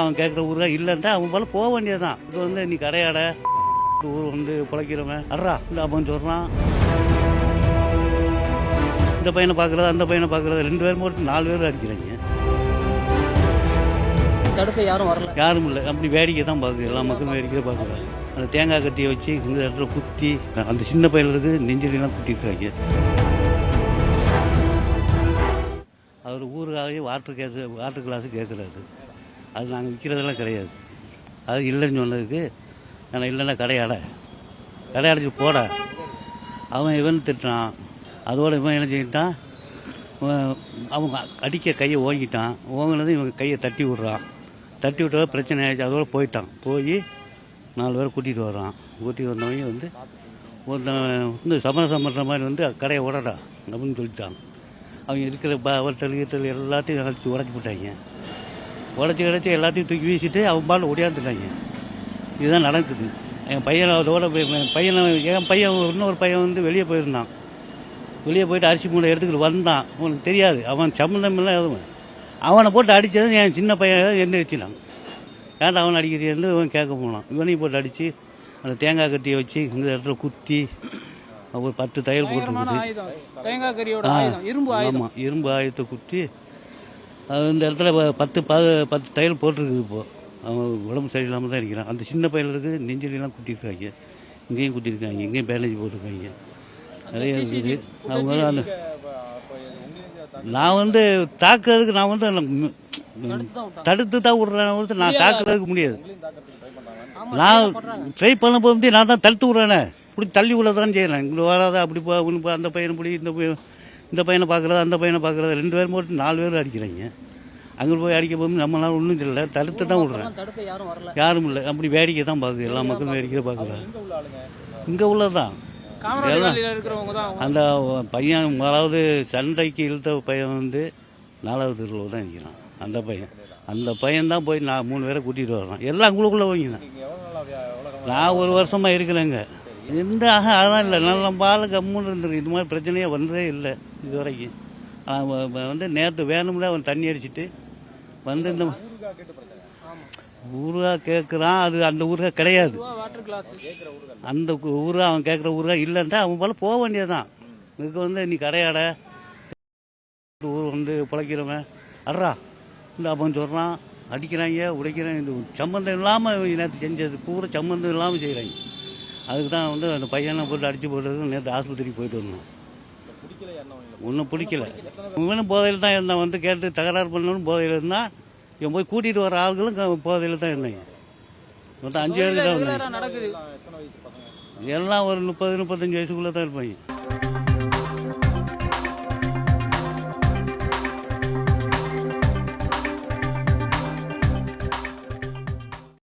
அவன் கேட்குற ஊருக்கா இல்லைன்ட்டா அவன் போல போக வேண்டியதுதான். இது வந்து நீ கடையாட ஊர் வந்து பிழைக்கிறவன் அட்ரா இல்லை அப்படின்னு சொல்கிறான். இந்த பையனை பார்க்குறது அந்த பையனை பார்க்குறது 2 பேர் மட்டும் 4 பேர் அடிக்கிறாங்க. தடுக்க யாரும் வரல, யாரும் இல்லை. அப்படி வேடிக்கை தான் பார்க்குது, எல்லா மக்களும் வேடிக்கை பார்க்குறாங்க. அந்த தேங்காய் கத்தியை வச்சு இந்த இடத்துல குத்தி அந்த சின்ன பையனுக்கு நெஞ்சிலாம் குத்திருக்காங்க. அவர் ஊருக்காகவே வாட்டர் கிளாஸு கேட்குறாரு. அது நாங்கள் விற்கிறதெல்லாம் கிடையாது. அது இல்லைன்னு சொன்னதுக்கு நான் இல்லைன்னா கடையாடைச்சு போட அவன் இவன் திட்டான். அதோட இவன் என்ன செஞ்சிட்டான், அவங்க அடிக்க கையை ஓங்கிட்டான். ஓங்கினது இவங்க கையை தட்டி விட்றான். தட்டி விட்டா பிரச்சனை ஆகிடுச்சு. அதோட போயிட்டான். போய் 4 பேரை கூட்டிகிட்டு வர்றான். கூட்டிகிட்டு வந்தவங்க வந்து ஒருத்தன் சமரசம் பண்ணுற மாதிரி வந்து கடையை உடடா அப்படின்னு சொல்லிட்டான். அவங்க இருக்கிற வட்டல் கீட்டல் எல்லாத்தையும் அழைச்சி உடச்சி போட்டாங்க. உடச்சி எல்லாத்தையும் தூக்கி வீசிட்டு அவன் பால் ஒடியாந்துட்டாங்க. இதுதான் நடக்குது. என் பையன் அதோட என் பையன் இன்னொரு பையன் வந்து வெளியே போயிருந்தான். வெளியே போயிட்டு அரிசி மூட்டை எடுத்துக்கிட்டு வந்தான். அவனுக்கு தெரியாது, அவன் சம்மந்தம் இல்லை எதுவும். அவனை போட்டு அடித்தது என் சின்ன பையன் எந்திரிச்சினான். ஏன்டா அவன் அடிக்கிறேன்னு இவன் கேட்க போனான். இவனையும் போட்டு அடித்து அந்த தேங்காய் கத்தியை வச்சு இந்த இடத்துல குத்தி ஒரு 10 தையல் போட்டுருக்குது. ஆமாம், இரும்பு ஆயுதத்தை குத்தி இந்த இடத்துல 10 தையல் போட்டிருக்குது. இப்போது அவன் உடம்பு சரியில்லாமல் தான் இருக்கிறான். அந்த சின்ன பையனுக்கு நெஞ்சிலாம் குத்திருக்காங்க. இங்கேயும் குத்திருக்காங்க, இங்கேயும் பேண்டேஜ் போட்டிருக்காங்க. நிறைய இருக்குது. அவங்க அந்த நான் வந்து தாக்குறதுக்கு நான் வந்து தடுத்து தான் விட்றேன். நான் தாக்குறதுக்கு முடியாது. நான் ட்ரை பண்ண போகும்போது நான் தான் தடுத்து விட்றேனே. இப்படி தள்ளி விட தான் செய்கிறேன். இங்கே வராத அப்படி போ அந்த பையனை பிடி இந்த பையனை பார்க்குறது அந்த பையனை பார்க்குறது 2 பேர் மட்டும் 4 பேர் அடிக்கிறாங்க. அங்கே போய் அடிக்க போகும்போது நம்மளால ஒன்றும் தெரியல, தடுத்து தான் விட்றேன். யாரும் இல்லை. அப்படி வேடிக்கை தான் பார்க்குது, எல்லா மக்களும் வேடிக்கை பார்க்குறாங்க. இங்கே உள்ளதான் அந்த பையன் அதாவது சண்டைக்கு இழுத்த பையன் வந்து 4வது தெருவில் தான் நிற்கிறான். அந்த பையன் தான் போய் நான் 3 பேரை கூட்டிகிட்டு வர்றான். எல்லாம் அங்களுக்குள்ளே போய்தான். நான் 1 வருஷமாக இருக்கிறேங்க. எந்த அதெல்லாம் இல்லை. நல்ல பால் கம்முன்னு இருந்துருக்கு. இது மாதிரி பிரச்சனையே வந்ததே இல்லை இது வரைக்கும். வந்து நேற்று வேணும்ல அவன் தண்ணி அடிச்சுட்டு வந்து இந்த ஊருகா கேட்குறான். அது அந்த ஊருகா கிடையாது. அந்த ஊருகா அவன் கேட்குற ஊருகா இல்லைன்ட்டா அவன் போல போக வேண்டியதுதான். இதுக்கு வந்து நீ கடையாட ஊர் வந்து பிழைக்கிறவன் அட்ரா இல்லை அப்படின்னு சொல்கிறான். அடிக்கிறாங்க, உடைக்கிறாங்க. இந்த சம்மந்தம் இல்லாமல் நேற்று செஞ்சது பூரா சம்மந்தம் இல்லாமல் செய்கிறாங்க. அதுக்கு தான் வந்து அந்த பையனை போட்டு அடித்து போட்டது. நேற்று ஆஸ்பத்திரிக்கு போயிட்டு வந்தோம். ஒன்றும் பிடிக்கல. இவனும் போதையில் தான் இருந்தான். வந்து கேட்டு தகராறு பண்ணணும் போதையில் இருந்தால். இவன் போய் கூட்டிகிட்டு வர ஆளுகளும் போதையில் தான் இருந்தாங்க. மொத்தம் 5 பேருக்கு தான் இருந்தாங்க. எல்லாம் ஒரு 30-35 வயசுக்குள்ளே தான் இருப்பாங்க.